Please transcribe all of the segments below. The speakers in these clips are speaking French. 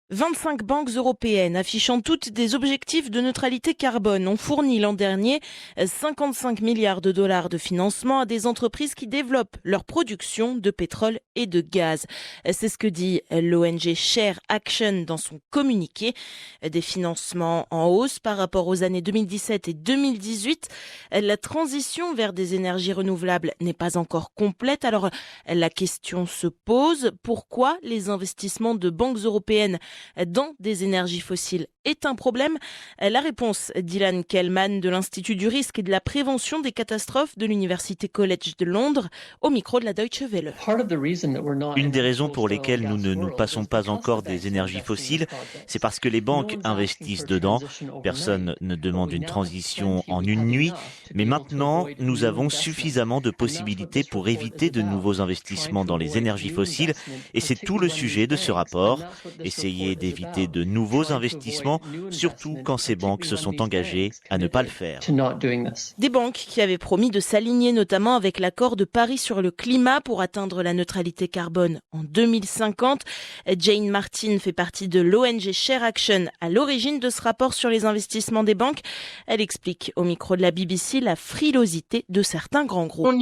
25 banques européennes affichant toutes des objectifs de neutralité carbone ont fourni l'an dernier 55 milliards de dollars de financement à des entreprises qui développent leur production de pétrole et de gaz. C'est ce que dit l'ONG Share Action dans son communiqué. Des financements en hausse par rapport aux années 2017 et 2018. La transition vers des énergies renouvelables n'est pas encore complète. Alors la question se pose, pourquoi les investissements de banques européennes dans des énergies fossiles est un problème? La réponse d'Ilan Kellman de l'Institut du risque et de la prévention des catastrophes de l'Université College de Londres au micro de la Deutsche Welle. Une des raisons pour lesquelles nous ne nous passons pas encore des énergies fossiles, c'est parce que les banques investissent dedans. Personne ne demande une transition en une nuit, mais maintenant nous avons suffisamment de possibilités pour éviter de nouveaux investissements dans les énergies fossiles et c'est tout le sujet de ce rapport. Essayer d'éviter de nouveaux investissements, surtout quand ces banques se sont engagées à ne pas le faire. Des banques qui avaient promis de s'aligner notamment avec l'accord de Paris sur le climat pour atteindre la neutralité carbone en 2050. Jane Martin fait partie de l'ONG Share Action à l'origine de ce rapport sur les investissements des banques. Elle explique au micro de la BBC la frilosité de certains grands groupes.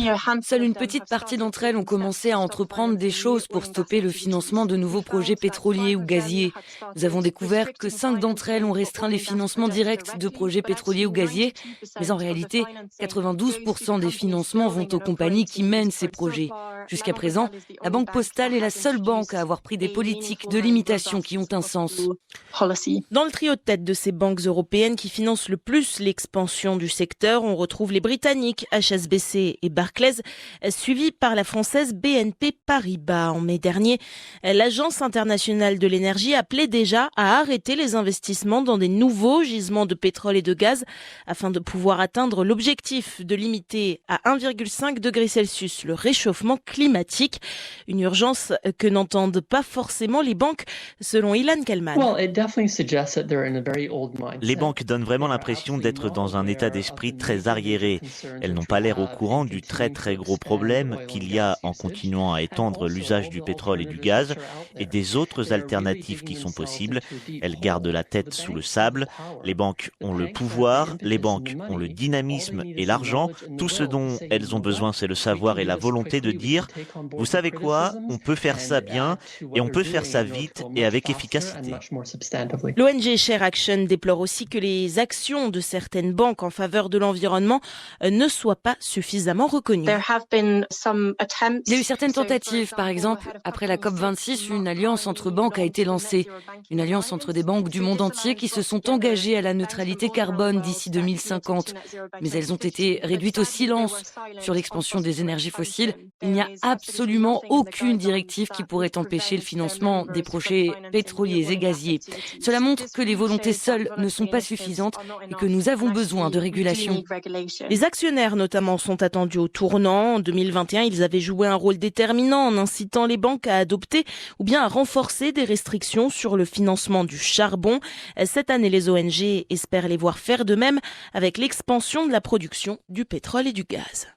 Seule une petite partie d'entre elles ont commencé à entreprendre des choses pour stopper le financement de nouveaux projets pétroliers ou gaziers. Nous avons découvert que 5 d'entre elles ont restreint les financements directs de projets pétroliers ou gaziers, mais en réalité, 92% des financements vont aux compagnies qui mènent ces projets. Jusqu'à présent, la Banque postale est la seule banque à avoir pris des politiques de limitation qui ont un sens. Dans le trio de tête de ces banques européennes qui financent le plus l'expansion du secteur, on retrouve les Britanniques HSBC et Barclays, suivis par la française BNP Paribas. En mai dernier, l'Agence internationale de l'énergie appelait déjà à arrêter les investissements dans des nouveaux gisements de pétrole et de gaz afin de pouvoir atteindre l'objectif de limiter à 1,5 degré Celsius le réchauffement climatique. Une urgence que n'entendent pas forcément les banques, selon Ilan Kellman. Les banques donnent vraiment l'impression d'être dans un état d'esprit très arriéré. Elles n'ont pas l'air au courant du très gros problème qu'il y a en continuant à étendre l'usage du pétrole et du gaz et des autres alternatives qui sont possibles. Elles gardent la tête sous le sable. Les banques ont le pouvoir, les banques ont le dynamisme et l'argent. Tout ce dont elles ont besoin, c'est le savoir et la volonté de dire « Vous savez quoi, on peut faire ça bien et on peut faire ça vite et avec efficacité ». L'ONG Share Action déplore aussi que les actions de certaines banques en faveur de l'environnement ne soient pas suffisamment reconnues. Il y a eu certaines tentatives. Par exemple, après la COP26, une alliance entre banques a été lancée. Une alliance entre des banques du monde entier qui se sont engagées à la neutralité carbone d'ici 2050. Mais elles ont été réduites au silence. Sur l'expansion des énergies fossiles, il n'y a absolument aucune directive qui pourrait empêcher le financement des projets pétroliers et gaziers. Cela montre que les volontés seules ne sont pas suffisantes et que nous avons besoin de régulation. Les actionnaires notamment sont attendus au tournant. En 2021, ils avaient joué un rôle déterminant en incitant les banques à adopter ou bien à renforcer des restrictions sur le financement du charbon. Cette année, les ONG espèrent les voir faire de même avec l'expansion de la production du pétrole et du gaz.